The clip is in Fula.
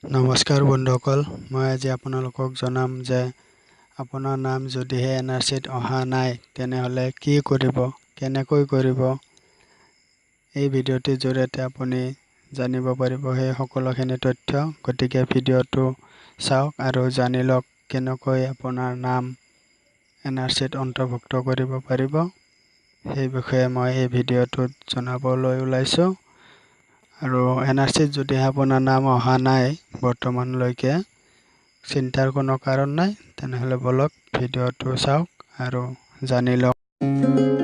নমস্কাৰ বন্ধুসকল, মই আজি আপোনালোকক জনাম যে আপোনাৰ নাম যদিহে এনআৰচিত অহা নাই তেনেহ'লে কি কৰিব, কেনেকৈ কৰিব। এই ভিডিঅ'টিৰ জৰিয়তে আপুনি জানিব পাৰিব সেই সকলোখিনি তথ্য। গতিকে ভিডিঅ'টো চাওক আৰু জানি লওক কেনেকৈ আপোনাৰ নাম এনআৰচিত অন্তৰ্ভুক্ত কৰিব পাৰিব। সেই বিষয়ে মই এই ভিডিঅ'টোত জনাবলৈ ওলাইছোঁ। আৰু এনআৰচিত যদি আপোনাৰ নাম অহা নাই বৰ্তমানলৈকে, চিন্তাৰ কোনো কাৰণ নাই। তেনেহ'লে বলক ভিডিঅ'টো চাওক আৰু জানি লওক।